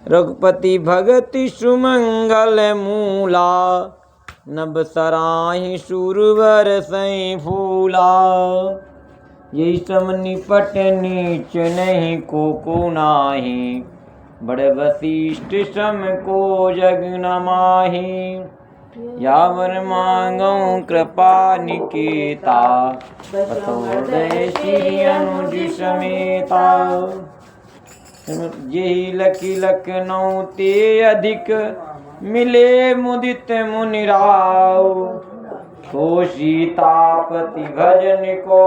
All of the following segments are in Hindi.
रघुपति भगति सुमंगल मूला, नभ सराहि सुरवर सई फूला। यही सम निपट नीच नहीं को नाही, बड़े वशिष्ठ सम को जग न माही। यावर मांगो कृपा निकेता, बतोदय श्री अनुज समेता। यही लखी लखनऊ ते अधिक, मिले मुदित मुनिराव। तो सीतापति भजन को,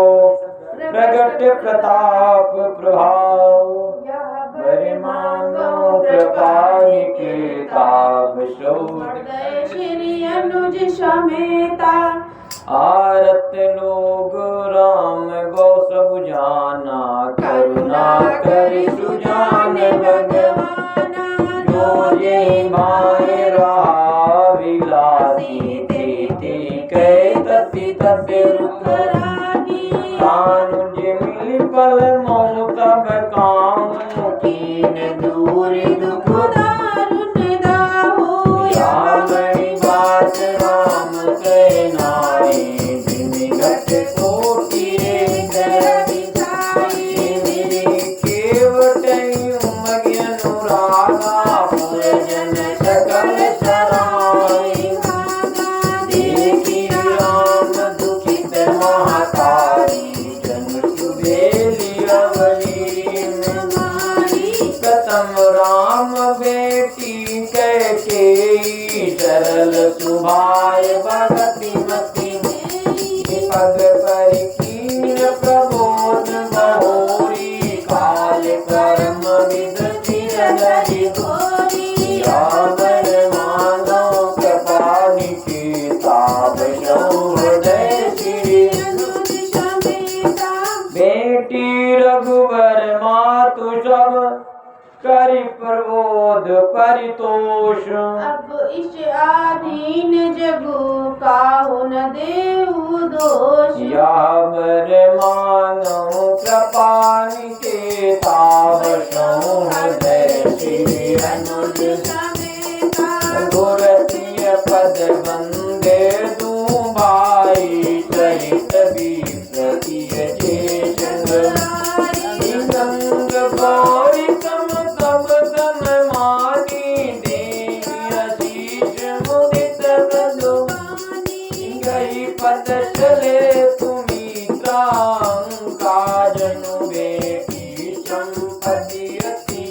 प्रगट प्रताप प्रभाव। वर मांगो कृपा निकेता, बतोदय श्री अनुज समेता। आरत लोग राम गौ सब जाना, करुणा कर सुजान भगवाना। जो जे माय रहा विलासी, ते कै तति तति रुख राही। कानुज मिल पल मोह तब काम, कीन दूर दुख दारुण दाहो। यावरी बात राम के नाई, दिन घट कोटि केवटई उमग अनुरागा। पुरजन सकल सराई, देखी राम दुखित महातारी। जन सुबेली अवली मारी, कतम राम बेटी कैकेयी। सरल सुभाय भगति मति, पग परिकीन प्रबोध बहोरी। काल कर्म विद चिरधरि घोरी। यावर मांगो कृपा निकेता, बसहु हृदय श्री अनुज समेता। बेटी रघुवर मातु सब, करि प्रबोध परितोष। अब इस आधीन जगु काहु न देहु दोष। यावर मांगो कृपा निकेता, बसहु हृदय श्री अनुज समेता। गुरतिय पद बंदे दू भाई, सहित विप्रतिय जे संग गौरी सम सब सम मानी। देवी आशीष मुदित प्रदुमानी, गई पद चले सुमित्रा। काजनु बेटी संपत्ति अति,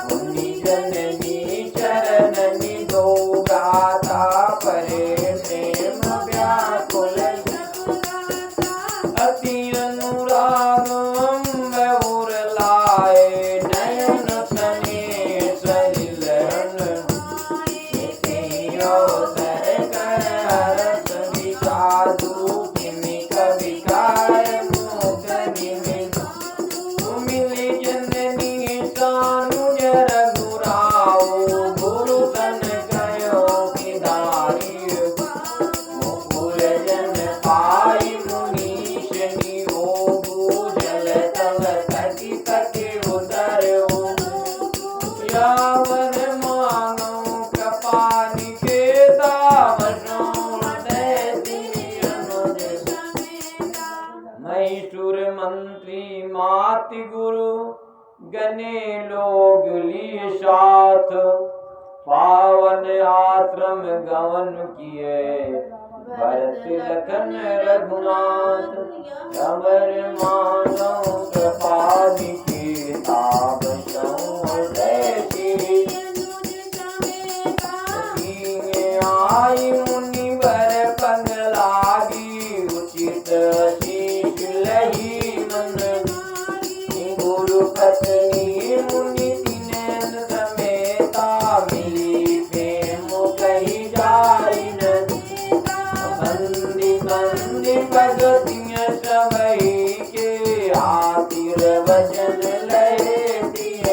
मुनि जननी चरणनि दो गाता। परे प्रेम व्याकुल अति अनुराग, अम्बर लाए। नयन सने सलिलन, अवसर कर हरस विषादु। किमि कवि काय मुख निमिष, मिली जननी सानुज रघुराऊ। गुरु तन कयो किदारी, मुकुर जन पाई मुनीश नियो। जल तव तति तति उतरऊ। यावर मांगो कृपा निकेता, बसहु हृदय श्री अनुज समेता। मैसूर मंत्री माति गुरु, गने लोग लिए साथ। पावन आश्रम गवन किए, भरत लखन रघुनाथ। यावर मांगो कृपा निकेता, बसहु हृदय श्री अनुज समेता। आई मुनिवर पग लागी, उचित शीश लही मन। गुरु पत्नी मुनि तिनैन समेता, मिली प्रेम कही जाई न। बंदी बंदी भगतिय सबई के, आतिर वचन लहे प्रिय।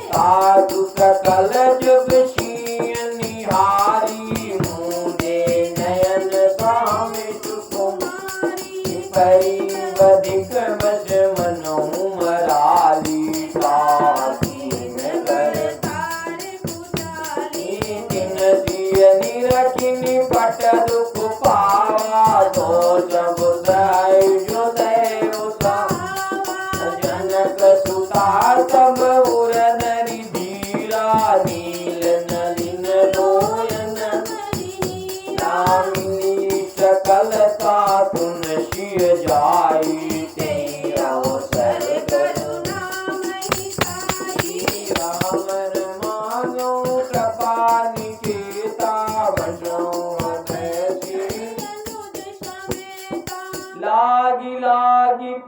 साधु सकल जुग शीय निहारी, मुझे नयन स्वामी सुकुमारी। परी बधिक बस मनहु मराली, साथी में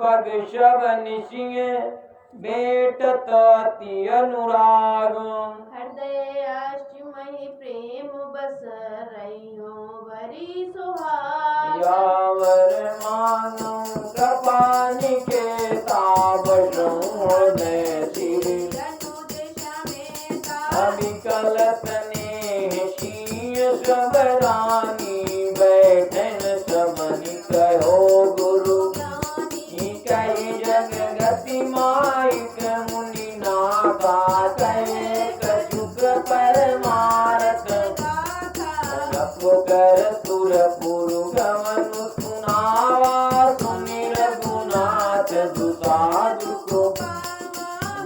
पग शवन सिंह बेटत अति अनुराग हृदय अष्टमहि प्रेम बस रहियो बरी सुहाग यावर मानो कृपा निकेता हृदय श्री अनुज समेता अविकल तने शीय सबरानी बैठन सबनि कहो गुरु कई जग गति माइक मुनि नाथा कहे कछुक परमारथ जप कर तुर पुरु गमनु सुनावा सुनि रघुनाथ दुसाधु को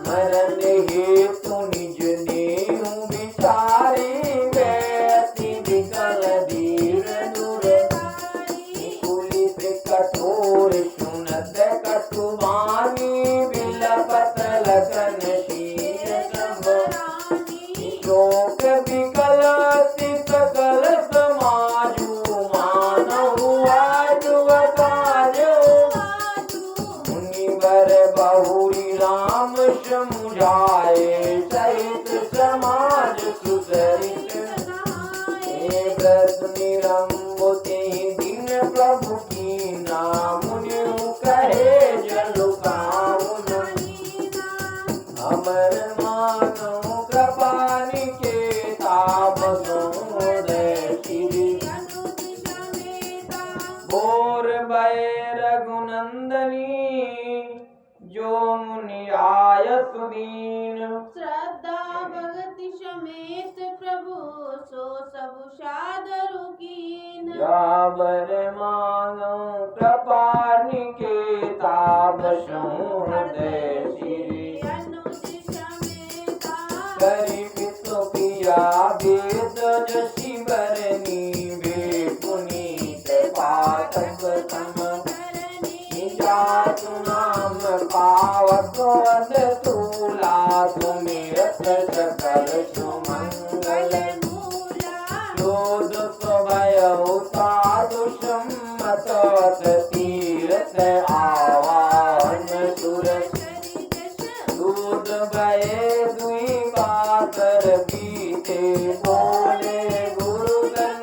मरण हेतु निज नेहु विचारे व्यति विकल धीर दूर कुलित कठोर सुनत कटुवानी बिलपत लखन शील सब शोक विकल सकल समाजु मानव आजुवताजो मुनिवर बहुरी राम समुझाए सहित समाज सुसरित हे व्रत निरंबुते दिन प्रभु की नाम कहे जलु कामुन अमर मानो कृपा निकेता भगोदय श्री भोर भय रघुनंदनी जो मुनि आय सुदीन श्रद्धा भक्ति समेत प्रभु सो सब सादरु कीन यावर मानो कृपा निकेता हृदय श्री अनुज समेता करि पितु पिया वेद जसी बरनी वे पुनीत पाठक तम जातु नाम पावक वद तूला सुमिरत सकल सुमंगल शोध भयउ साधु सम्मत तीरथ आवाहन सुर दूध भय दुई बातर बीते बोले गुरुगण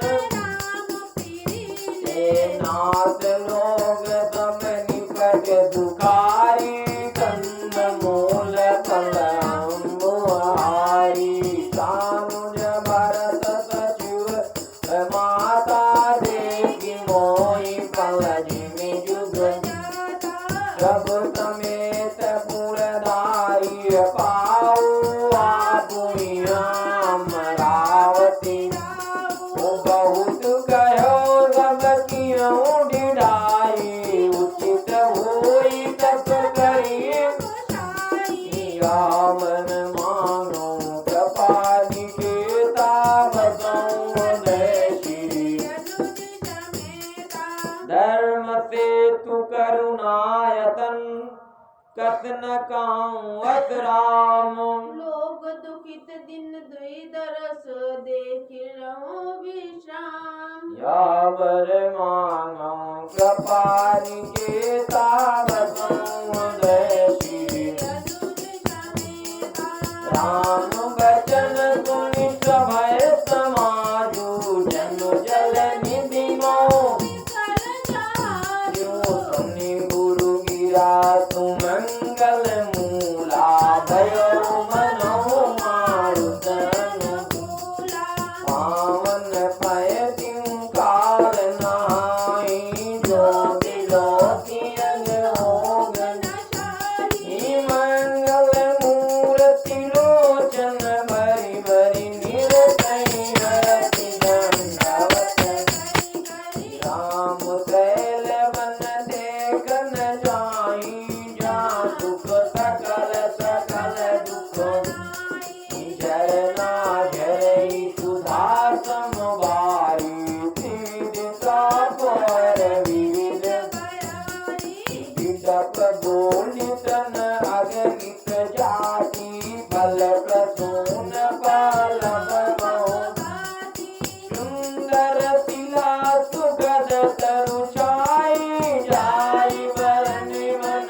नाथ लोग तम निकट दुखारी कंद मूल फलम बुहारी सानुज भरत सचिव माता देवी मोहि फल जिमि जुग सब समेत पुरधारी पाऊ आपुई अमरावती ओ बहुत कहो सब कियो ढिढाई उचित होई तप करिए यामन मानो कृपा निकेता भगोदय श्री धर्म सेतु करुणायतन कथन कहूँ अत राम लोग दुखित दिन दुई दरस देख रहो विश्राम यावर मानो कृपा निकेता भगोदय श्री अनुज समेता राम बचन सुनि सभय समाजु जनु जल निधि मोह जो सुनि गुरु गिरा सुमंगल मूला भयो मनो मारुतन पावन पय तिं काल नाई जो दिलो तियन होगन मंगल मूर्ति लोचन भरि भरि निरतई हति दंडवत राम कैल वन देखन जाई जा दुख सकल सकल दुख झरना झरई सुधा समवारी तीर्था पर विविध विदप गोलितन अगणित जाति फल प्रसून फल सुंदर शिला सुगद तरुचाई जाई वरन वन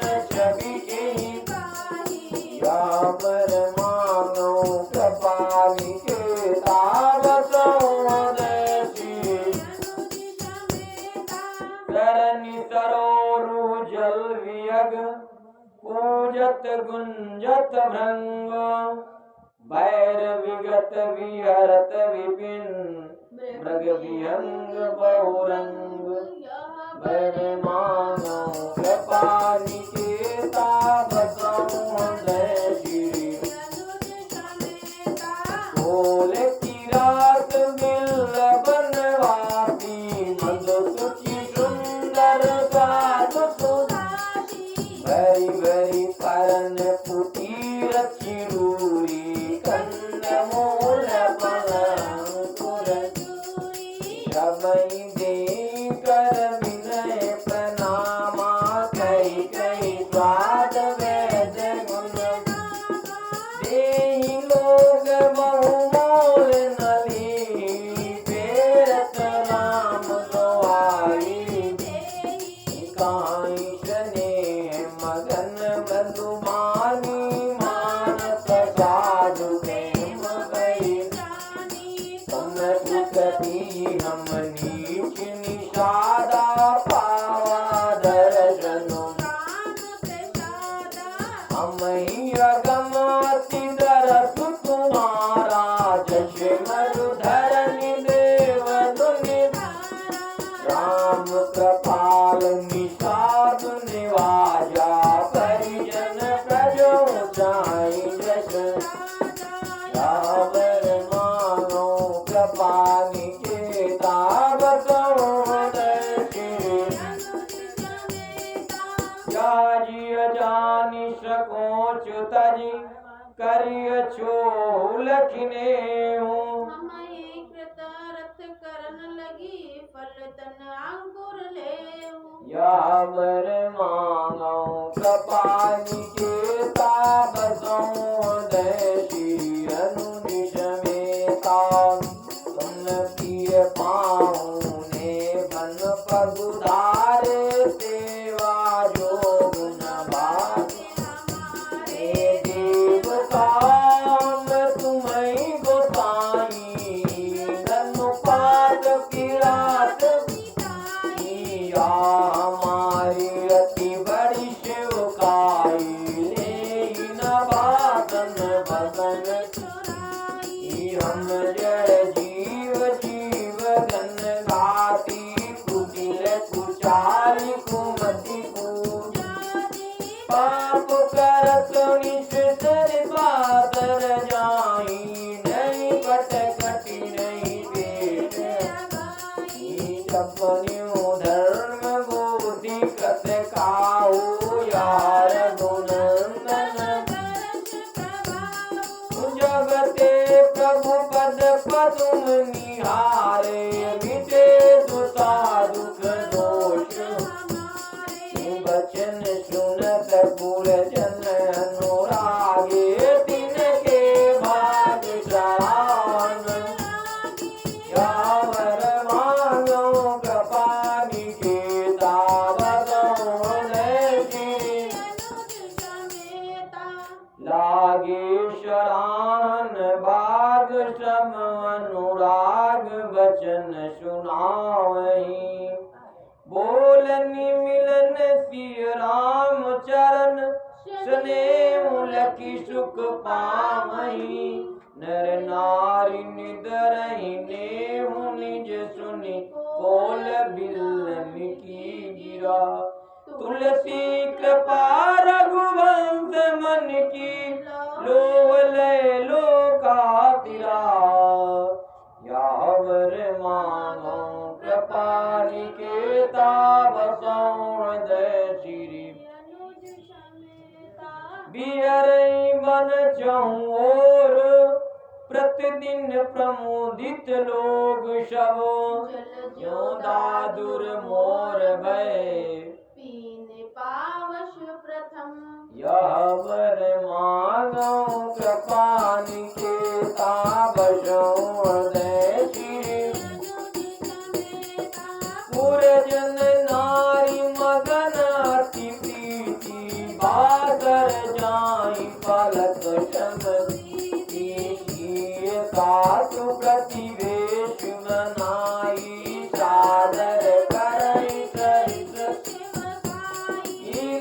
गुंजत भृंग बैर विगत विहरत विपिन मृग विहंग बहुरंग बैर मानो कृपा निकेता बसऊं हृदय श्री बोल की रात मिल बनवासी मद सुचि सुंदर साधु सुधा भरी भरी परन पुटी रचिरूरी कंद मूल पलंकुर शबई दे कर विनय प्रणामा कई कई स्वाद वेद गुण देहि लोग बहुमोल नली पेरत राम दुआरी काई शने मगन मधुमानी मानस साधु प्रेम भई तुम सुखती हम नीच निषादा पावा दर्शनो हम ही अगमति दरस तुम्हारा जश मरुधर देव दुनि राम कृपाल निषाद निवाजा परिजन प्रजो जाई जस रावर मानो कृपा निकेता बसऊं याजिय जानि सकोच तजी करिय छोल खिनेहूं हम एक कृत रथ करन लगी फल तन अंकुर लेहूं यावर मांगो कृपा निकेता बसऊं हृदय श्री अनुनिश मेता तुम प्रिय पाऊं ने बन पगुधारे सेवा जो गुण भाग्य हे देव काम तुम्हीं गोसाई धनुपात किरात या हमारी अति बड़ी शिवकाई ले न बातन बसन हम जय जीव जीव गन घाती कुटिल कुचाली कुमति कूज पाप करत निश्चर पातर जाई नहीं कट कटी नहीं पेट अपन्यु धर्म बुद्धि कत काहू यार गुणंदन जगते प्रभु पद पदुम निहारे मिटे दुता दुख दोष बचन सुनत कुल जन अनुरागे तिनके भाग जान यावर मांगो कृपा निकेता बसऊं हृदय श्री लागे शरान बाग सम अनुराग बचन सुनावहीं बोलनि मिलन सिय राम चरण स्नेह लखी सुख पावहीं नर नारी निदरहि नेहु निज सुनि कोल बिलन की गिरा तुलसी कृपा रघुवंश मन की लोवले लोका तिरा यावर मांगो कृपा निकेता बसऊं हृदय श्री बिहरई बन चहु ओर प्रतिदिन प्रमोदित लोग शव जो दादुर मोर भय पीने पावश प्रथम यावर मांगो कृपा निकेता बसऊं हृदय श्री पुरजन नारी मगन अति प्रीति बादर जाई पलक शमती कातु प्रतिवेश मनाई सादर करई सरित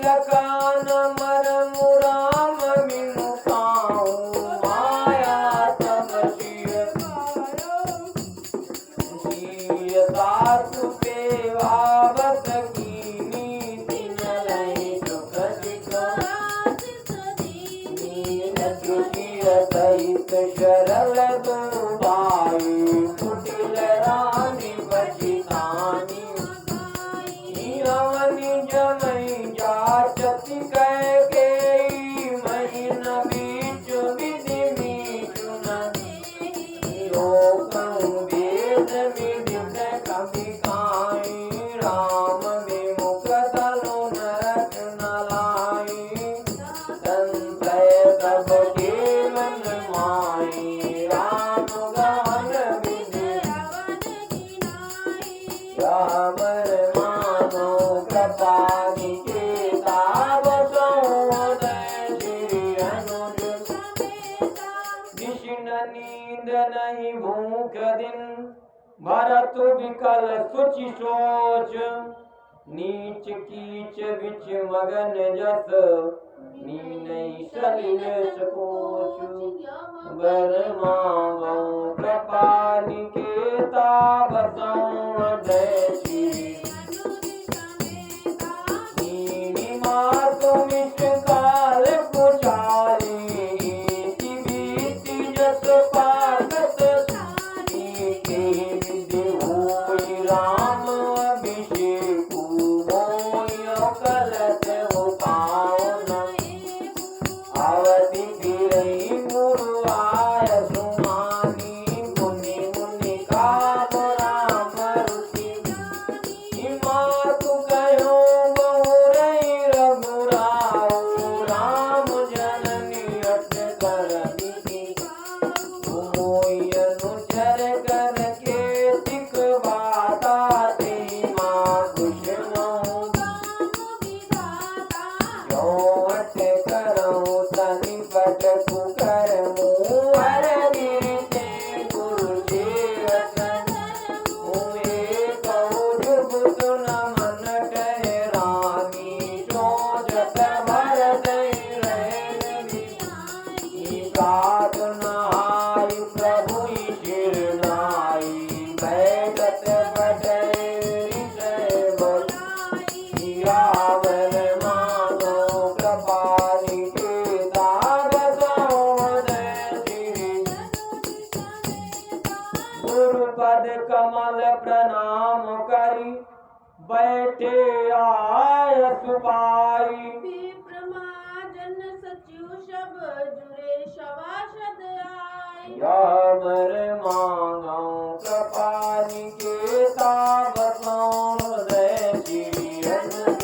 लकान मर मुराम सहित शरल दुबाई कुटिल रानी बचितानी अवनि जमई जाचति कह के महीन बीच विधि मीचुन वेद विदित कवि काई राम विमुख तनु नरक न लाई संशय सब केवल माई राम गान विधि रामर मानो कृपानि के ताव सौदय श्री अनुज निशिन नींद नहीं भूख दिन भरत विकल सुचि सोच नीच कीच विच मगन जस नीनई सलिल सकोच बर मांगो कृपा निकेता बसौदय श्री नीनि मातु विषकाल पुचारी जस पागत के विधि होई राम अभिषेकु मोय कलत हो पावन आवति फिरई गुरु आय सुमानी मुनि मुनि काम राम रुचि मातु कहो बहुरई रघुराऊ राम जननी अट कर अनुचर कर के दिखवाता ते माँ खुश जो अट करो तनि पट कुकर मुहर गिरते गुरु सेवक मुए कहो जुग सुन मन ठहरानी सोचत भर दई रहनी साधन हाय प्रभु शिरनाई बैठत बडैरी से बोलावर मानो कृपानि के दाव सौदय श्री गुरुपद कमल प्रणाम करी बैठे आय सुपाई विप्रमाजन सचिव सब जुरे सभासद आए यावर मांगो कृपानि के ताव सौदय श्री अनुज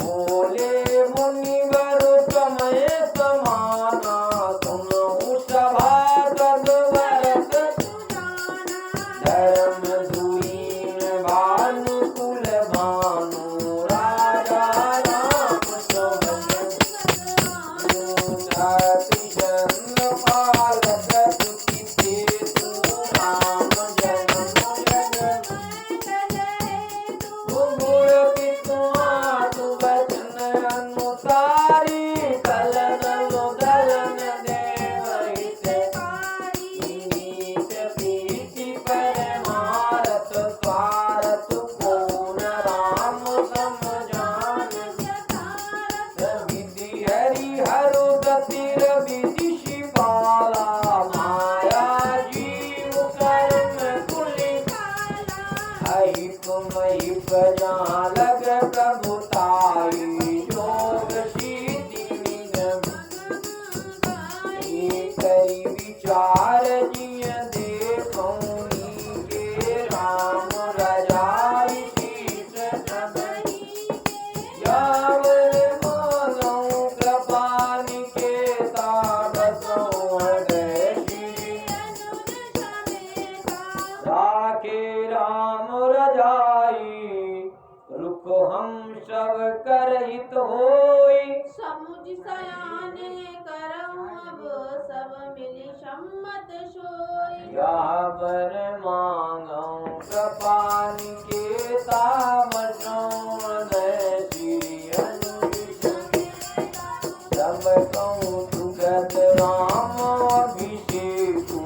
बोले मुनिवर समय समाना सुनहु सभासद भरत धर्म धुरीन भानुकुल भानु राजा राम सतिजन पालक सुखी सेतु राम जन्म जगत गुर पितुआ तु बचन अनुसारी कलन दलन देवहित नीत प्रीति परमारथ स्वारथ पूर्ण राम समझान विधि हरि हरु गतिर विधि शिपाला माया जीव कर्म कुलि आई तुमहि प्रजा लग प्रभुताई योग सिद्धि निगम करी विचार जिय देखौनी के राम रजाई शीस सबरी यावर मानो कृपानि के ताव सौदय श्री राखे राम रजाई रुख हम सब करहित होई समुझ सयाने करऊं अब सब मिली सम्मत सोई यावर मांगो कृपानि के ताव सौदय श्री अनुज सब कहूँ सुगत राम अभिषेकु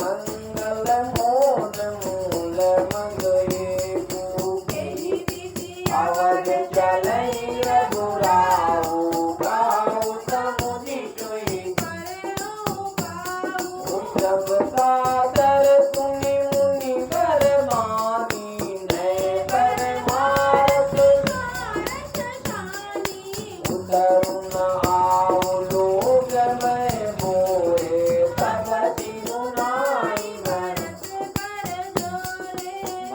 मंगल मोद मूल मंगेकु अवध चलई रघुराऊ गाऊ समुझि सोई सब सादर सुनि मुनि वर मानी नय कर मारत उतरु न आओ लोग मैं मोरे सब तिरुनाई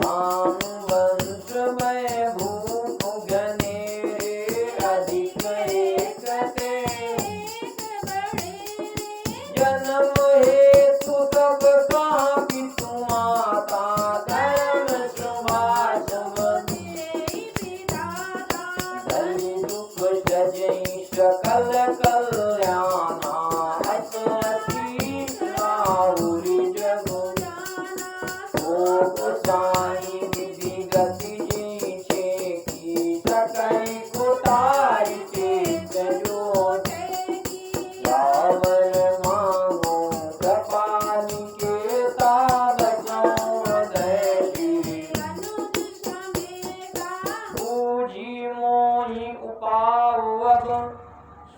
भानु वंश में भूप घनेरे अधिक एक ते जन्म हेतु सब कहाँ पितु माता धर्म सुभाष धरि दुख सजई सकल कल्याणा हस हसी राहुरी जगु साई विधि गति जी छेकी सकई कुटाई चेत जो रावण मांगो कृपाली के ताबसों हृदय श्री बूझी मोहि उपाउ अब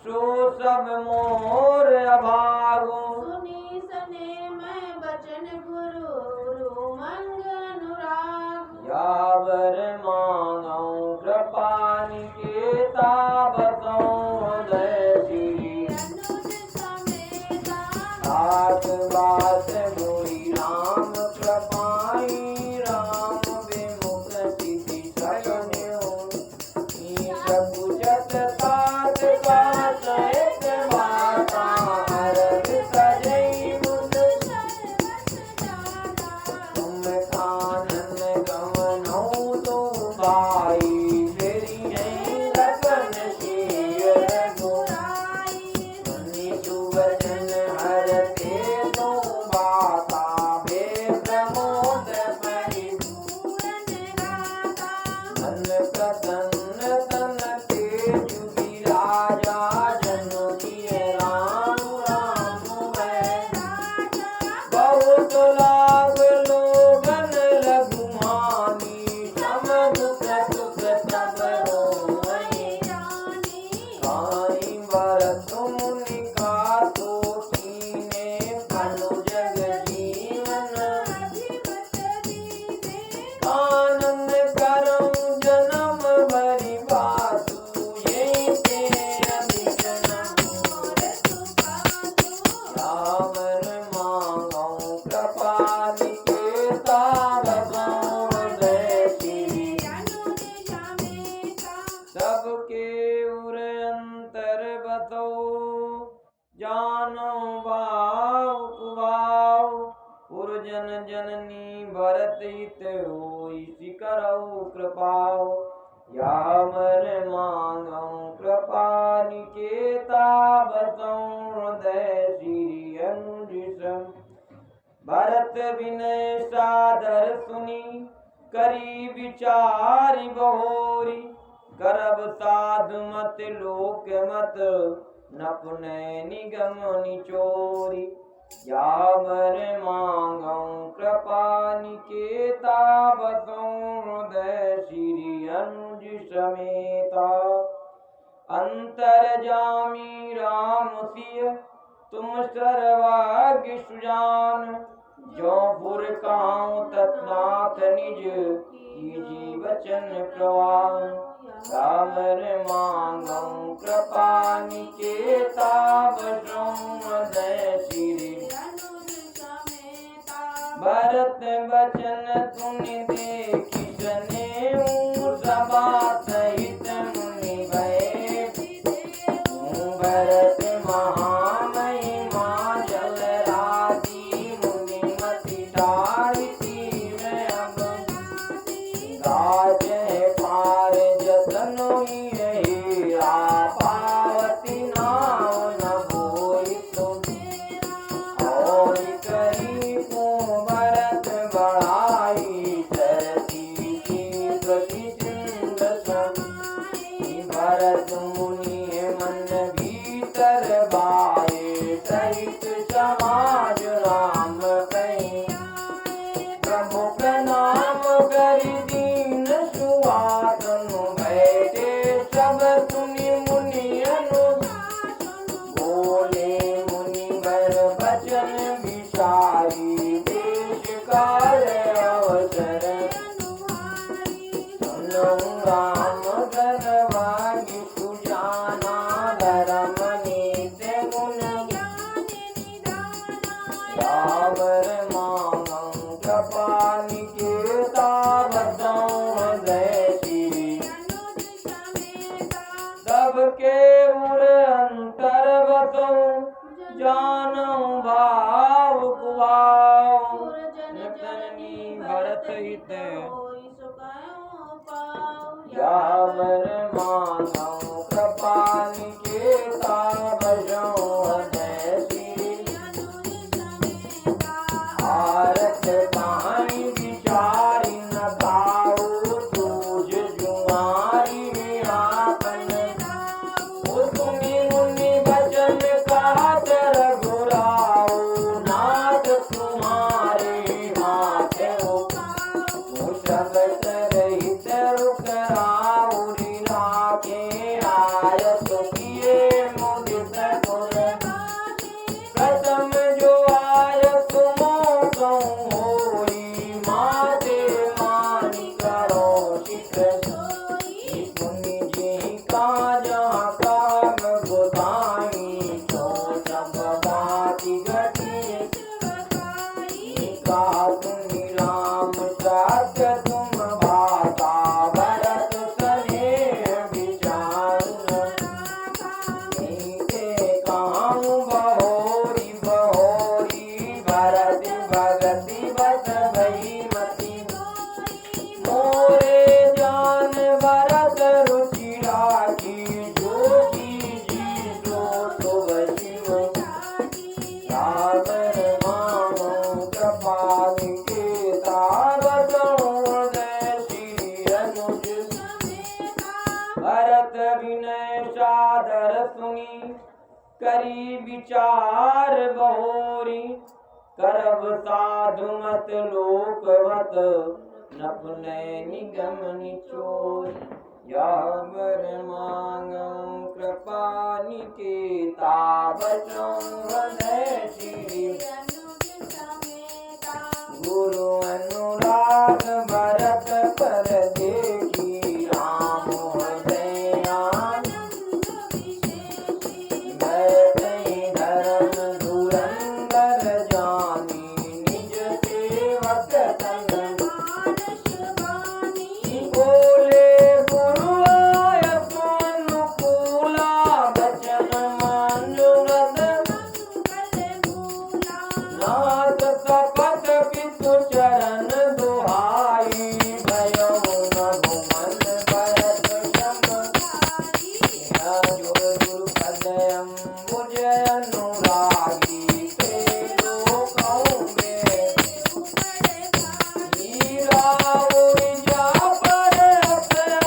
सो सब मोर अभागो सुनी सने मैं बचन गुरु मंग अनुराग यावर मांगो कृपाली के ताबसों हृदय श्री सात बात मोहि राम कृपाई राम विमुख सिद्धि सकन्यो ईश पूजत तात बात एक माता अरब सजई मुद तुम कानन गमनौ तो भाई तेरी है लगन शीर सुनि सुवचन हरते तो बाता बे प्रमोद मन प्रसन्न तन तेजु विराजा जनु किए राम राम मैं बहुत लाभ लोगन लघुमानी सम दुख सुख सब होई काई वरत मुनि का तो कीने फनु जग जीवन आनंद करऊं जन्म भरि बासु यही ते अधिक न रावण मांगो कृपाली के ताबसों हृदय श्री सबके उर अंतर बतो जानो भाव कुभाव पुरजन जननी भरत हित होई सिकरऊ कृपाओ यामर मांगो कृपाली के ताबसों हृदय श्री अनुज सम भरत विनय सादर सुनी करी विचारि बहोरी करब साधु मत लोक मत नपुनय निगम निचोरी यावर मांगो कृपाली के ताबसों हृदय श्री अनुज समेता अंतरजामी राम सिय तुम सर्वज्ञ सुजान जो पुर काहूँ तत्नाथ निज कीजी वचन प्रवान सावर मांगो कृपाली के ताबसों हृदय श्री भरत बचन तुनि देखि जनेऊ सभा सहित मुनि भय भरत महामहिमा जल राजी मुनि मति डारिती में अब राज है पार जतनो ही हीरा पावती नाव न बोई तुम और करी को भरत बढ़ाई चरती की प्रति चिंत भरत मुनि मन भीतर बाए सहित समाज राम कहीं प्रभु प्रणाम करि दीन सुवातनु बैठे सब सुनि मुनि अनु बोले मुनि वर बचन विचार यावर मांगं कृपा निकेता बसऊं हृदय श्री सबके उर अंतर बसऊं जानऊं भाव कुभाव जननी भरत हित यावर मानव कृपा निकेता बसऊं हृदय श्री आरत पानी विचारी न पाऊ तुझ जुआरी आपन सुनी मुनि भजन कहत रघुराऊ नाथ तुम्हारे हाथ मुसबत रहित रुकराउरी राखे आयत किए मुदित गुण प्रथम जो आयत मोसों होई माते मानी करो शिखर पुनि जी का जहाँ काम गोदाई तो सब बाती घटी का तुम राम सत्य तुम भाता भरत स्नेह विचार नीते काम बहोरी बहोरी भरत भगति बस भई मति मोरे जान भरत रुचि राखी जो जी तो शिव यावर मानो कृपा निकेता बसऊं हृदय श्री अनुज भरत विनय सादर सुनी करी विचार बहोरी करब साधु मत लोकवत नपने निगम निचोर यावर मांगं कृपा निकेता बसऊं हृदय श्री गुरु अनुराग भरत पर देखी राम हृदय आनंद बैठई धर्म धुरंधर जानी निज सेवक तन बोले गुरु आय अनुकूला बचन मनुरथ नाथ सपथ पितु चरण दुहाई भयो रघुमन भरत सम गुरु पदयम मुझ अनुरागी ते लोकौं में हीरा उइजा पर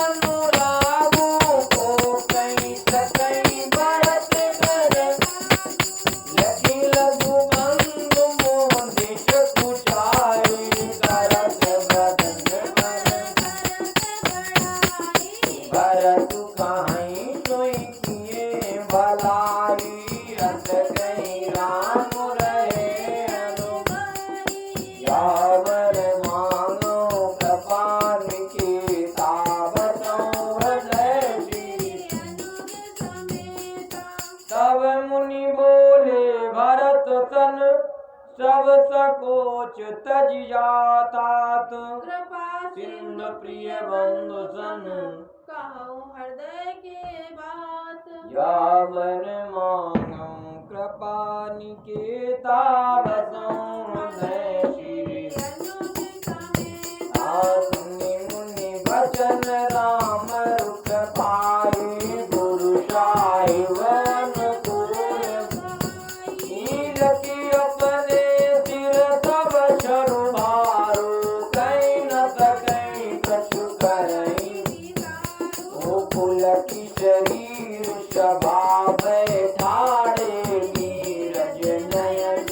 अनुरागो को कहीं सकई भरत कर लखी लघु बंधु मोदिश कुचाई करत बदन भरत कहीं सोई किए भलाई अत कहीं राम रहे अनुगई यावर मानो कृपा निकेता बसऊं हृदय श्री तब मुनि बोले भरत सन सब सकोच तज जातात कृपा सिंधु प्रिय बंधु सन कहूँ हृदय के बात यावर मांगं कृपा निकेता बसऊं हृदय श्री सुनि मुनि भजन राम रुख पाए गुरु साहिब अनुकूल कीरति अपने सिर सब छरु भारो कहीं न सकई कछु करई ओ कुल की शरीर स्वभाव ठाड़े नीरज नयन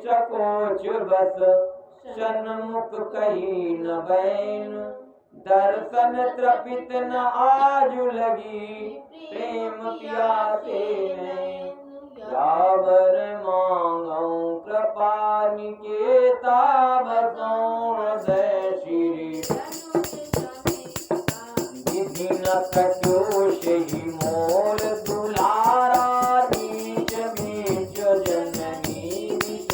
सकोच बस सन्मुख कही न बैन दर्शन तृपित न आजु लगी प्रेम प्यासे नैन यावर मांगौ कृपा निकेता बसौ हृदय श्री विधि न कटोष ही मोर दुलारा नीच नीच जननी विष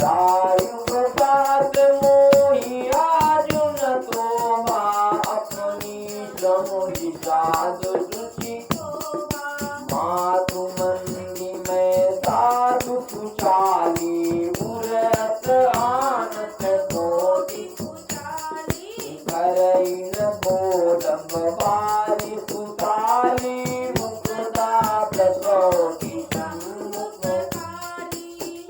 दायु सात मोहि आजुन तोबा अपनी श्रमोहि साधु सुचि मातु मंदी में साधु सुचाली उरत आनत कोटि करई न बोधम बारी सुताली मुकुदा प्रसोति सम्मुख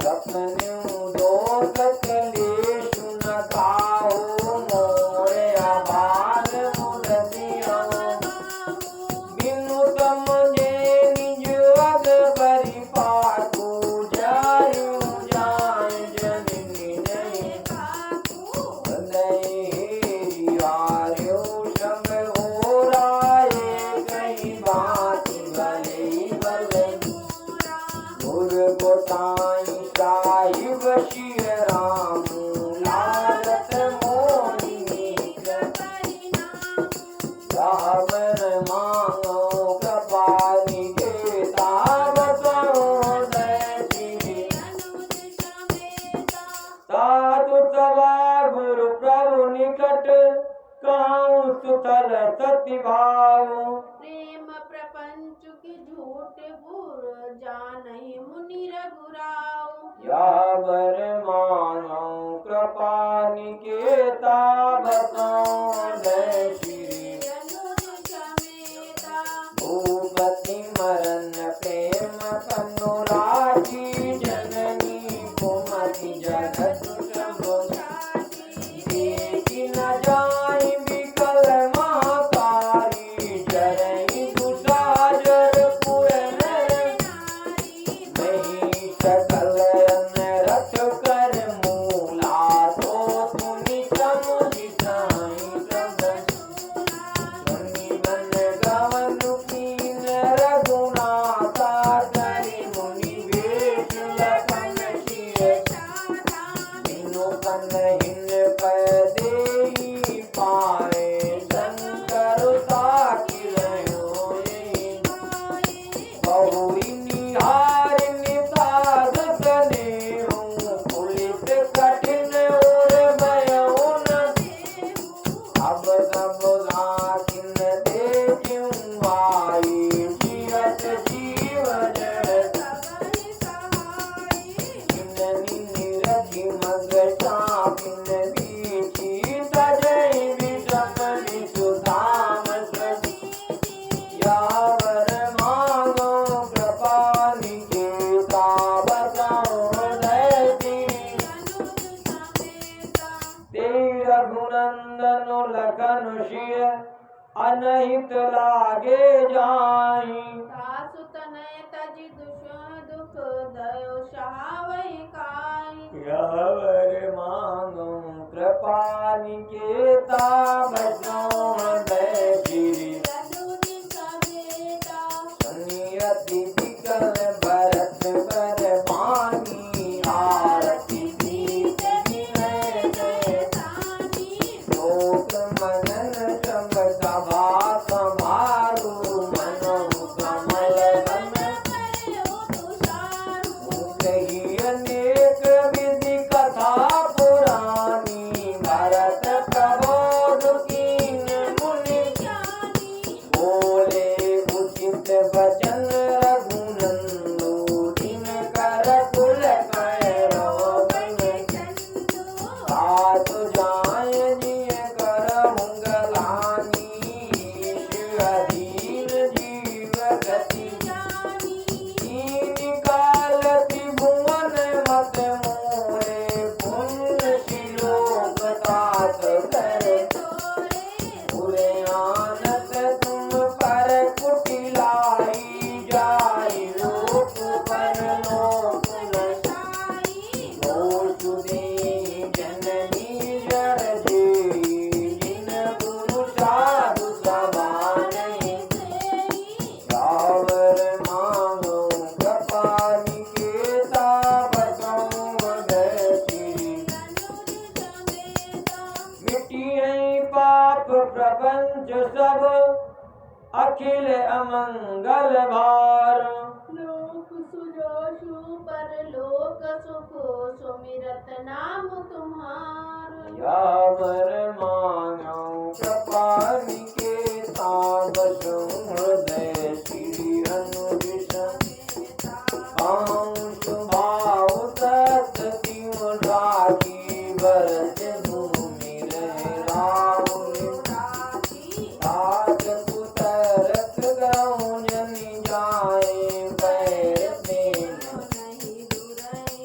सपने दोष कलेशु न काहु मोरे आभार मुदतिया बिनु समझे निज अग बरि पाकु जायु जाय जननी नहीं हृदय हार्यो शब हो राये कई बात भले भले गुर गोसाई साहिब शिव राम लालत मोहिनी रावण मांगो कृपाली के तावतो दय साधु सवा गुरु प्रभु निकट कहूँ सुतल सति भाव प्रेम प्रपंच की झूठ बुर जानहि मुनि रघुराव यावर मानौ कृपा निकेता बसौ हृदय श्री भूपति मरण प्रेम कनुरागी जननी कुमति जगत शंभु देखी न जाई विकल महाकारी जरई दुसाजर पुरन नहीं सकल रथ कर मूला तो सुनि समुझि साई सब सुनि मन गवन कीन रघुनाथा धरि मुनि वेश लखन सिय बिनु कन्हिन पै देई पाए शंकर साखी रहो बहुरी निहारिणि साधक नेहु पुलिस कठिन और भयउ न अब सब लाखिन देखिउ आई जियत जीव जड़ किन्नी निरखि मग चापिन बीची तजई विषम विषुधाम यावर मांगो कृपा निकेता बसौ हृदय ते रघुनंदन लखन सिय अनहित लागे जाई सासु तनय तजि दुख दयो सहावै काई यावर मांगो कृपा निकेता बसौ हृदय श्री सुनियति विकल भरत पर वाणी आरती प्रीत विनय लोक मगन शंभ सभा संभारू मनो कमल बन कही अनेक विधि कथा पुरानी भरत प्रबोध कीन मुनि बोले उचित वचन रघुनंदु दिन कर कुल कैरव साधु जाय जिय कर मंगलानी ईश अधीन जीव गति दीन काल त्रिभुवन मत मोरे पुण्य शिलोक तात करे पूरे आनत तुम पर कुटिलाई जाई लोक पर लोक न प्रपंच सब अखिल अमंगल भार। लोक सुजोषु परलोक सुख सुमिरत नाम तुम्हार। यावर मानव कृपा निकेता बसु हृदय श्री अनुदिश। पाऊं स्वभाव सत्य राखी भरत भूमि रहे राहुल। तात कुतरत गौं जनि जाए पैर देनु नहीं दुराई।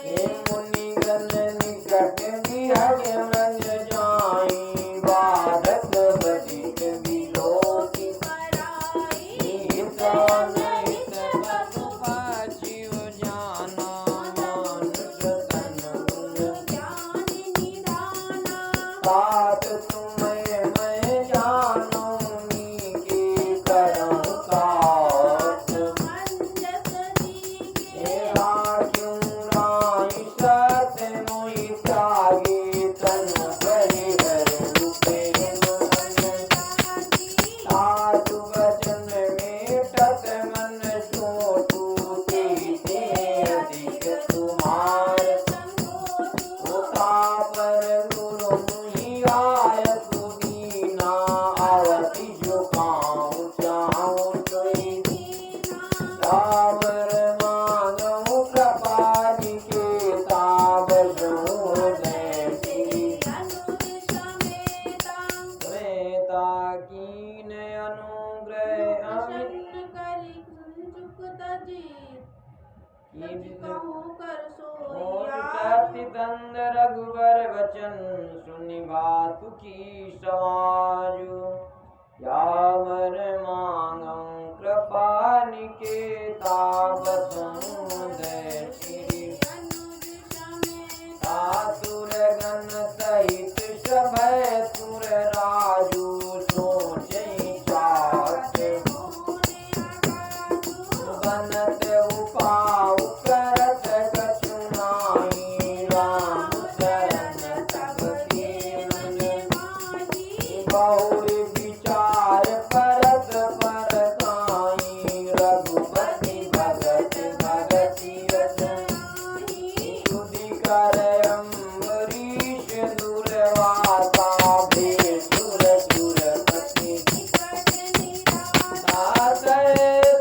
हे मुनि गण निकट बिहग मन जाई। बाधक बधिक बिलोकी हित अनहित बसु पाचिव जाना। मनुष्य तन गुण तात तुम्हें मैं जानूंगी के करम काट। हेरा क्यों राई सत मोहि त्यागी। तन परिहर रूपे मन साधु वचन मेटत मन छोटू। ते अधिक तुम्हार पर गुरु मुहि आय सुदीना। आवति झुकाऊं चाहूं सोई यावर मांगूं कृपा निकेता बसु हृदय श्री। श्वेता कीन अनुग्रह अमित और सत्य तंद रघुवर वचन सुनि बातु की समाजु। यावर मांगं कृपा निकेता बसु हृदय श्री। सासुर गण सहित सभय सुर राजू। सोचहि चाट बनत उपाउ करत कछु नाहि। राम शरण तब के मन बहुर विचार परत परताई। रघुपति भगत भगति रचनाहि। तुधि कर अम्बरीश दुर्वासा। भेसुर सुरपति दासय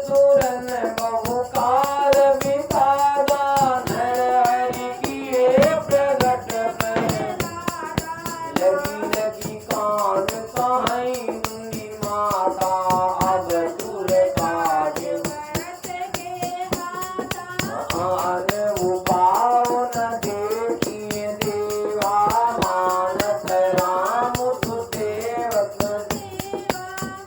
सुरन बहुकाल विपादा। नर हरि किए प्रगट लगी लगी कान कहाई मुनि माता। अब सुर काज आन उपाव न देखिए देवा। मानस राम सुसेवक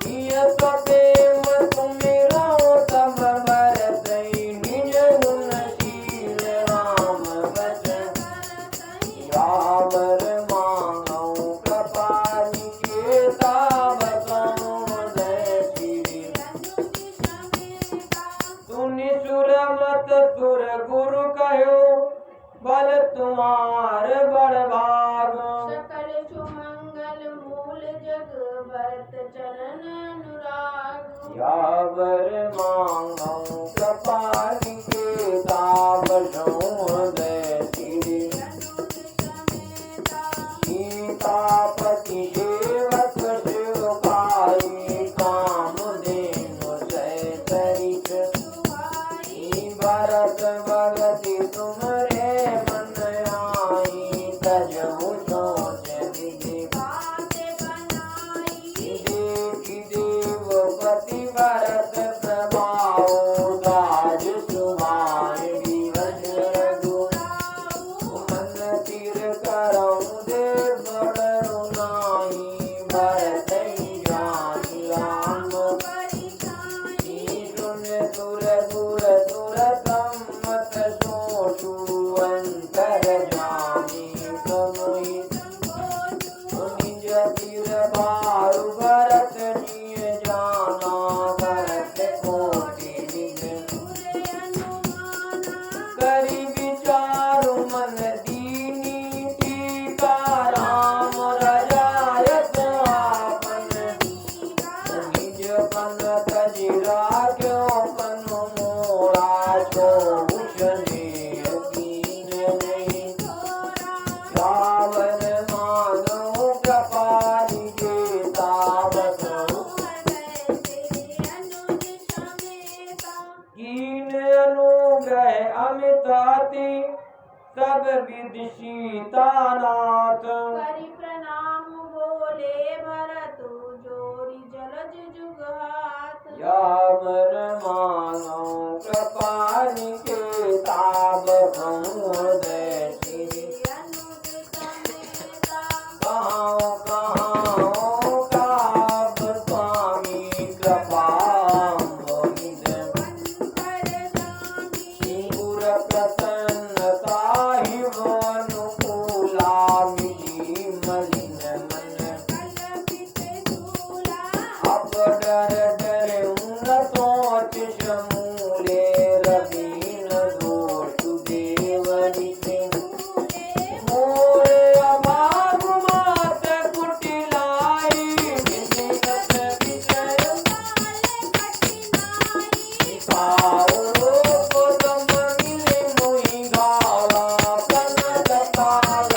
किय स्वप्रेम सुमिरौ तब बरसई। निज गुणशील राम बचन यावर मांगौ कृपा निकेता बसु हृदय श्री। सुनि सुर मत सुर गुरु कहो बल तुम्हार बड़ भाग। सकल सुमंगल मूल जग भरत चरण अनुराग। यावर मांगं कृपा निकेता बसु हृदय श्री। सीतापति सेवक शिवकाई। कामधेनु सहित भरत भगति तुमरे मन आई। तजहु सोच विधि देखि देवपति भरत प्रभाव। गाज सुभाय विवश रघु मन तीर करऊं देव बड़ नाई। भरत जानि राम सुन सुर गुर सुर सम्मत सोचु। अंतर जानि प्रभुहि निज तीर भारु। भरत जिय जाना भरत कोटि निज। करि विचारु मन दीनी टीका। राम रजायत भगवती सब विधि सीतानाथ। करि प्रणाम बोले भरत जोरी जलज जुग हाथ। या मन मानो कृपा निकेता बसुदेव श्री अनुज समेता। कहाँ कहाँ काब स्वामी कृपा गुर प्रसन्नता ही अनुकूला मिली मलिन मन। अब डर डर न सोच समूले रवीन दोष देवरी से मोरे अभाग मात कुटिलाई विधिगत विजय पाओ पदम मिले मोहि गाला कनक पाल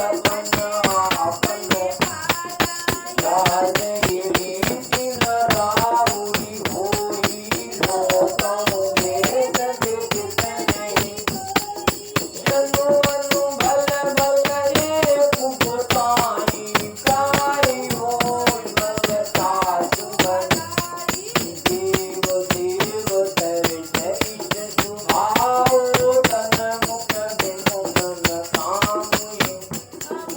अपने राजगिरी दिन राउरी होई लोकम वेद विदित नहीं। जनु अनु भल भल ये कुबताई काई होई भल सासु बनी। देव देव तरिष सुभाओ तन मुख बिनु मन कामुई।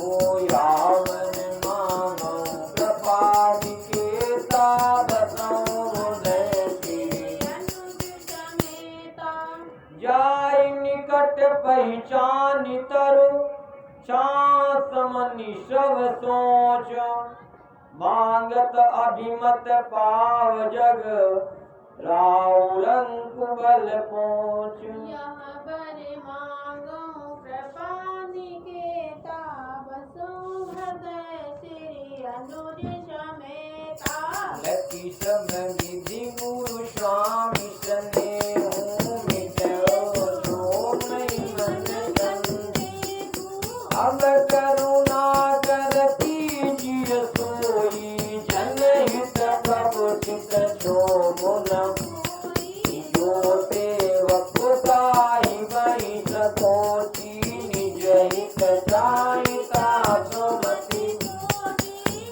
ओ यावन मानो कृपा निकेता बसुदेव श्री जाय निकट पहचान तरु चास मनि सब सोच। मांगत अभिमत पाव जग राउरंकु बल पहुँच। यह बर मांगो कृपा निकेता बसो हृदय श्री अनुज समेता। लकी सब विधि गुरु स्वामी स्नेहु मिटो जो नहीं मन जन। अब करुणा कर कीजिए सोई जनहित प्रभु चित शोभन। जो सेवक साई बहि सकोटी निज हित साईता सुमति।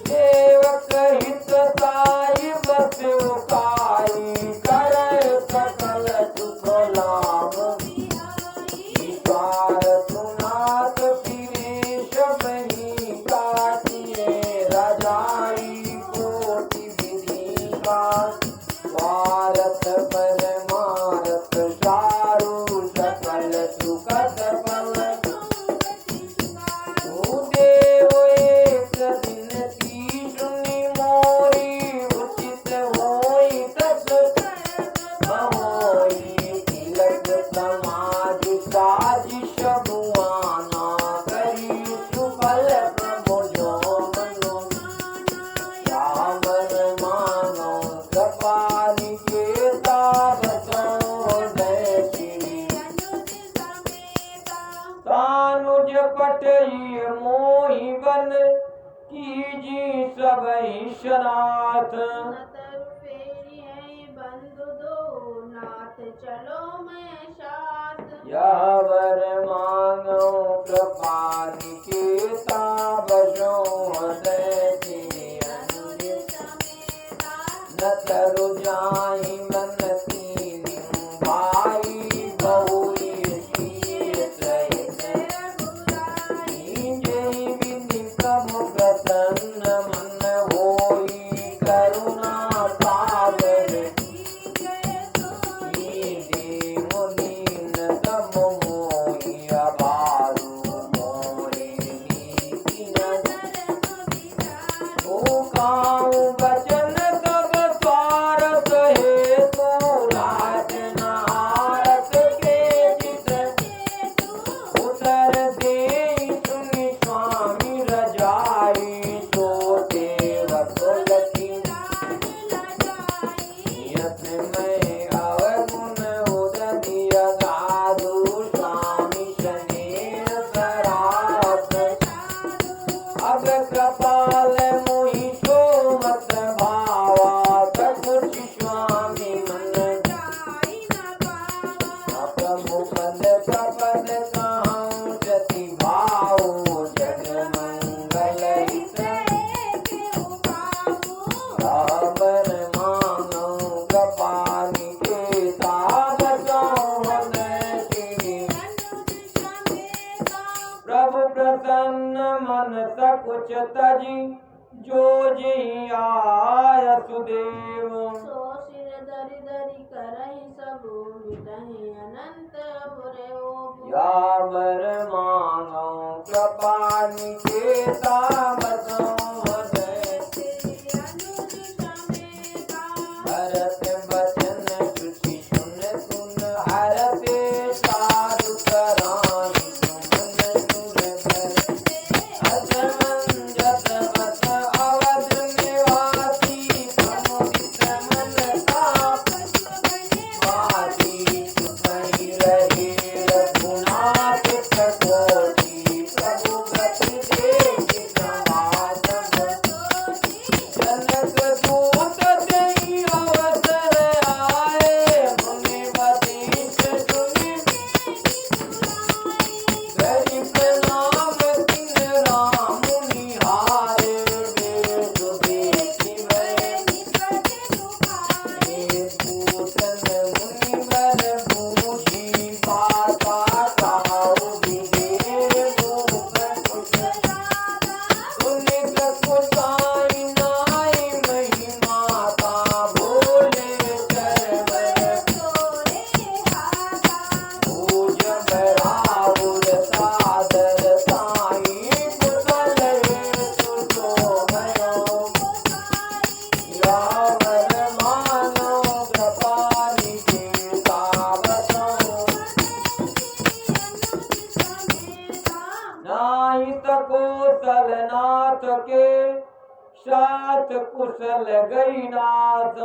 सेवक हित साई बसु काई करे सकल सुख लाभ। विचार सुनात फिरेश बही काटिए रजाई कोटि विधि का। भारत पर मारत चारु सकल सुखद फल। देव एक दिन की सुनी मोरी उचित होई तस होई। तिलक समाज साजिश बुआना करी सुफल प्रभु जो मनो। यावन मानो कृपा निकेता बसुदेव श्री तानुज पटई मोहि बन कीजी सबहि शनाथ। नतर फेरी है बंधु दो नाथ चलो मैं साथ। यावर मांगो कृपा निकेता बसुदेव श्री अनुज समेता। न तरु जाहि मन कीनी भाई बहुरी शीत सहित। जय विधि प्रभु प्रसन्न मन होई करुणा सागर। देव दीन तब मोहि प्रसन्न मन सकुच तजी जो जी आय सुदेव सो सिर धरि धरि करहि सब मिटहि अनंत बुरे ओ यावर मांगो कृपा निकेता बसो भरत बचन श्रुति सुन सुन हरते साधु कराई सुमन सुर भर अजमंजत बस अवध निवासी प्रमुदित मन ताप वासी सुखई रहे रघुनाथ प्रकोटि प्रभु गति देखि समागम जनक दूत देई अवसर आए मुनि बदीश सुनि करि प्रणाम तिन राम निहारे वेद देखि वै पूतन मुनि वर भूषी पाता काऊ विदेव रूप कुश सुनित कुशाई नाई महिमाता भोले चरवर पूज बराबर सादर साई कुशल हेतु शोभयो यावर मानो कृपाली के सावतो नाहित कुशल नाथ के साथ कुशल गई नाथ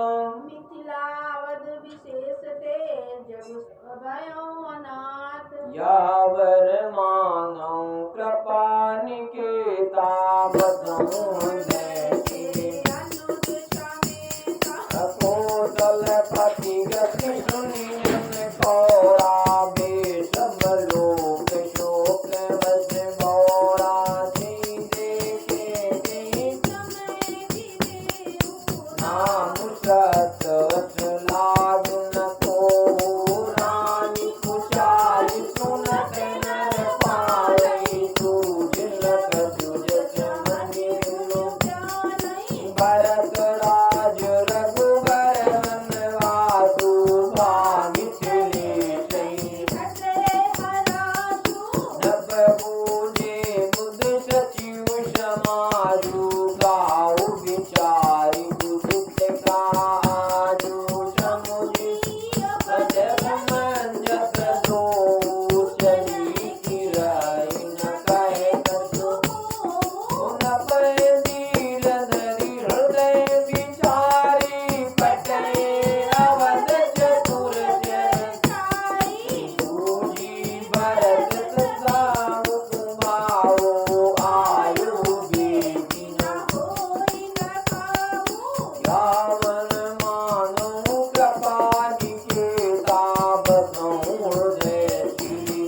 मिथिलावध विशेष ते जग भयो अनाथ यावर मानो कृपा निकेता बसों जैसे अनुज समेता कौशल पति गति सुनि जन कौरा बेश लोक शोक वश गौरा जी देखे दी नाम सत लागु न को रानी कुचारी सुनत नर पाई सूझलक सुजत मनि भरत राज रघुबर वनवासु भागित लेतहि नभ बूझे बुध सचिव समाजु गाऊ विचारि दुख काजु समुझि सजग मंजस दो चली किराई न कहे कछु उन पर धीर धरि हृदय विचारी पटे अवध चतुर जन पूजी भरत सदा हुकुमाओ आयु बेगी न यावन मानो कृपा निकेता बसों हृदय श्री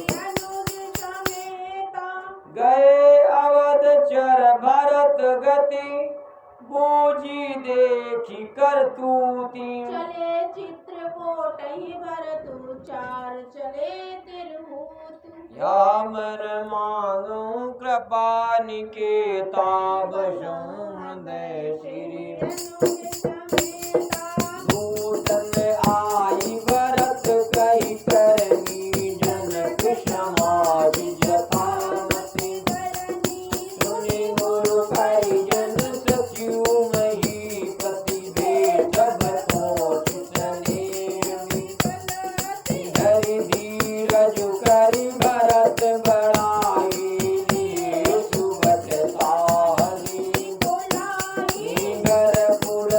गए अवध चर भरत गति बूझी देखी करतूती चले चित्रकूटहि भरतु चार चले तिरहुत यामर मांगो कृपा निकेता बसों हृदय श्री दूतन आई भरत कही करनी जनक समाधि जतामति सुनि गुरु कही जन सचिव महीपति भेटब कोटित नेमि हरि धीरज करि भरत बड़ाई लिए सुबत साहली नगरपुर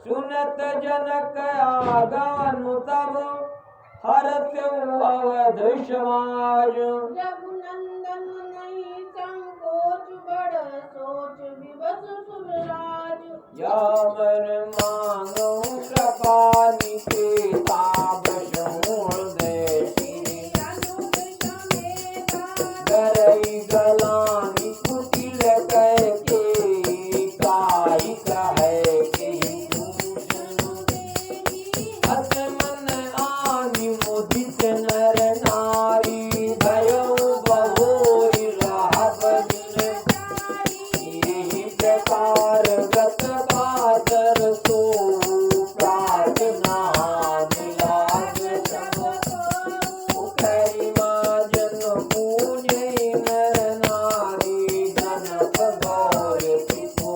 सुनत जनक आगानु तब हरत अवध समाज। रघुनंदन नहीं संकोच बड़ सोच विवश सुरराज। या मन मांगो कृपा निकेता बसहु हृदय श्री। अनुज समेता करई गलानी कुटिल कह के काई कहे के भूषण। अस मन आनि मुदित नर नारी भयउ बहोरि रहब दिन। यही प्रकार गत कातर सो प्रार्थना मिलाग सब। करिमा जन पूजै नर नारी जनक गौर त्रिभु।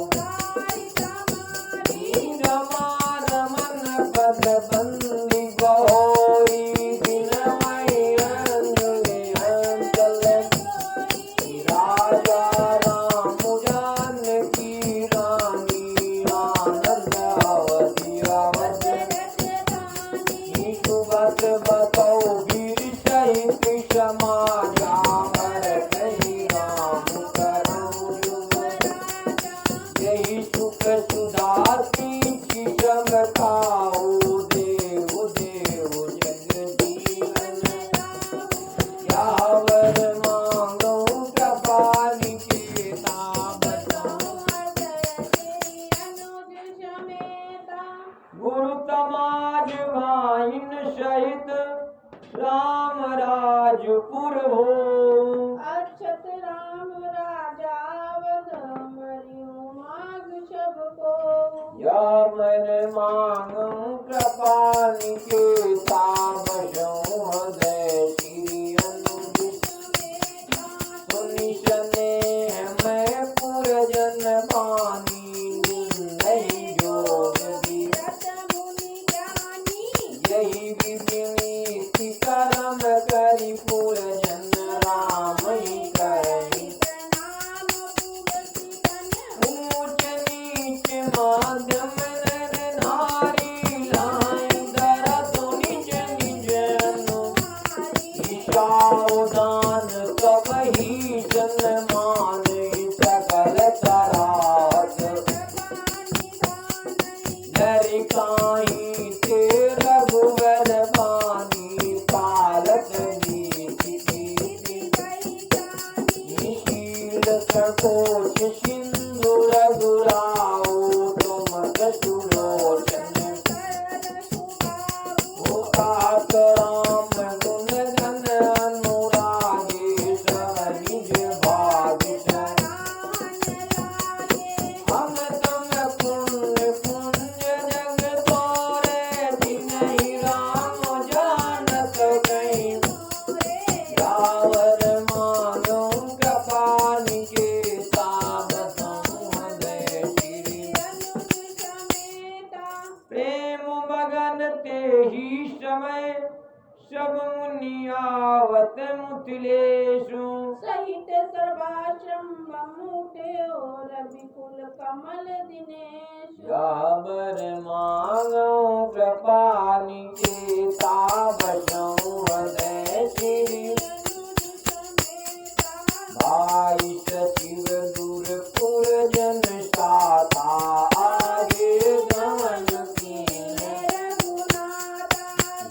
रमा रमन पद बंदी गौरी बिनमय अंजलि अंचल। राजा राम जानकी रानी आनंद अवधि अवध। सुबत बतौ वीर सहित समाजा मर कही राम करौ जुग। यही सुख सुधा की चमकाओ देव देव जग जीवन। यावर मांगो कृपा निकेता बसहु। अनुज समेता गुरु समाज भाइन सहित राम राजपुर हो। अक्षत राम राजा वध मरियो माग सबको। या मन मांगो कृपा निकेता बसहु हृदय श्री। अनुज सुनि स्नेह मैं पुरजन पानी नहीं जोग दी। रत मुनि ज्ञानी यही विधिनीति कर्म करि पुरजन राम ही करहि। प्रणाम तुलसी तन ऊंच नीच माध्यम नर नारी लाई दरतु निज निज अनु। सावधान सबहि जन मानहि सकल तरास। धरि काहि ते रघुवर बानी पालत नीति कीर्ति। निशील सकोच सिंधु रघुराओ तुम सुलोचन। भूपात राम गुण गण अनुरागे सब निज भाग। हम तुम पुण्य पुण्य जग तोरे जिनहि राम जानत कहीं। यावर मांगो कृपा निकेता बसहु हृदय श्री। प्रेम बगन तेहि समय सब मुनि आवत मुथिलेषु। सहित सर्वाश्रम बमुटे और विपुल कमल दिनेश। यावर मांगो कृपा निकेता बसहु हृदय श्री। भाई सचिव दूर पुरजन साता आगे गमन कीन।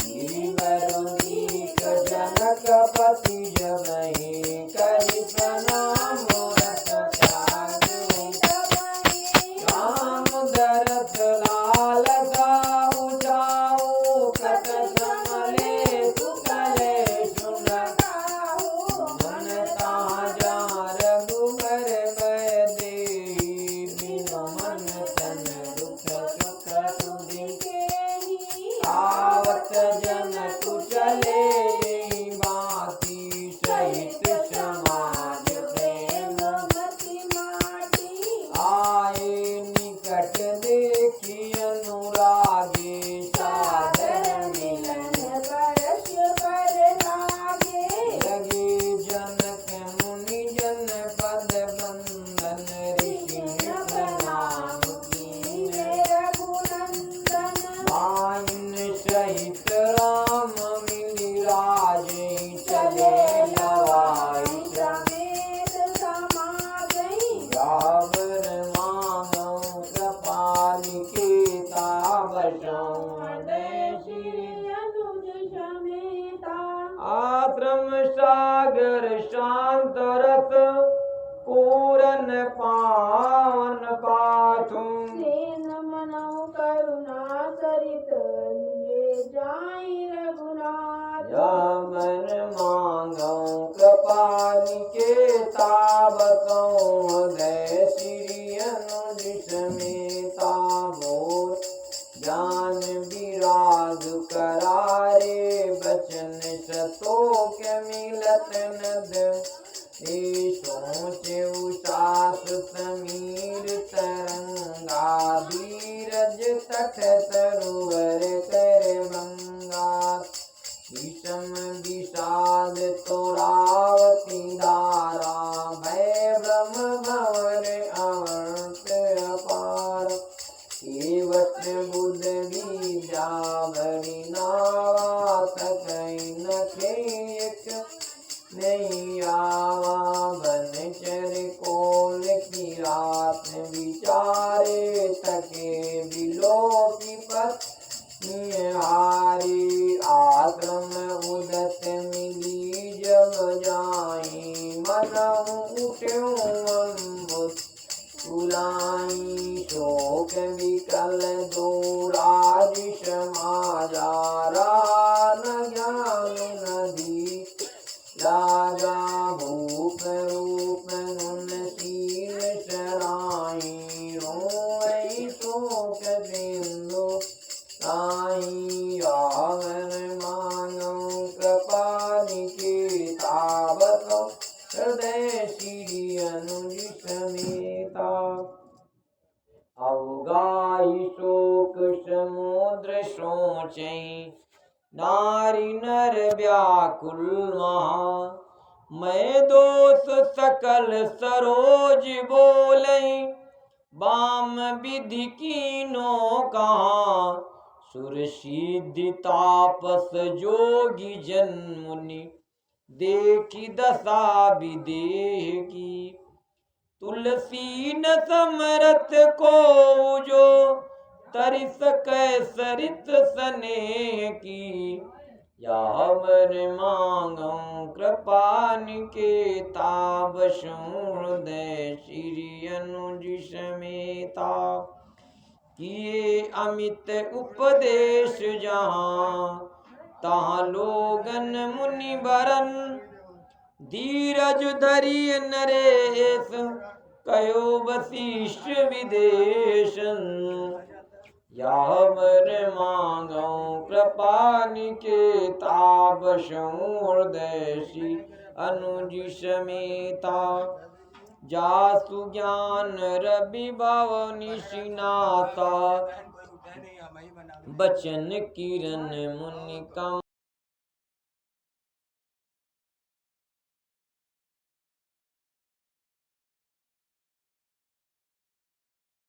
गिरिवरुदीक जनक पति जमहि करि प्रणाम रत त्यागे। राम दरत बसों हृदय श्री अनुज समेता। आश्रम सागर शांत रस पूरन पावन पाथु सेन मनौ करुणा सरित लिए जाई रघुनाथ। मन मांगो कृपा निकेता बसों हृदय श्री अनुज समेता। बोल ज्ञान विराग करारे बचन सतोक मिलत नद। सोच उषास समीर तरंगा धीरज तट सरोवर कर भंगा। विषम विषाद तोरावती धारा भय ब्रह्म भंवर अवर्त अपार। केवट बुद्ध विद्या भरी नावा सकई नखे एक नहीं आवा। बनचर कोल की रात विचारे तके बिलो की पत्नी हारी। आश्रम उदत मिली जब जाई मनहु उठ्यो अम्बुत तुलाई। शोक विकल दो राज समाजा न ज्ञान नदी राजा। भूप रूप गुण शील शराई रोई शोक बिंदु साई। आवन मांगो कृपा निकेता बसों हृदय श्री अनुज समेता। अवगाही शोक समुद्र सोचै नारी नर व्याकुल वहाँ। मैं दोष सकल सरोज बोलै बाम विधि कीनो कहाँ। सुर सिद्धि तापस जोगी जन मुनि देखी दशा विदेह की। तुलसी न समरथ को जो तरि सकै सरित स्नेह की। या मन मांगो कृपा निकेता बसों हृदय श्री अनुज समेता। किए अमित उपदेश जहाँ तहाँ लोगन मुनि बरन। धीरज धरि नरेश कयो वशिष्ठ विदेशन। या वर मांगो कृपा निकेता बसों हृदय श्री अनुज समेता। जासु ज्ञान रवि भव निशिनाता बचन किरण मुनि कम।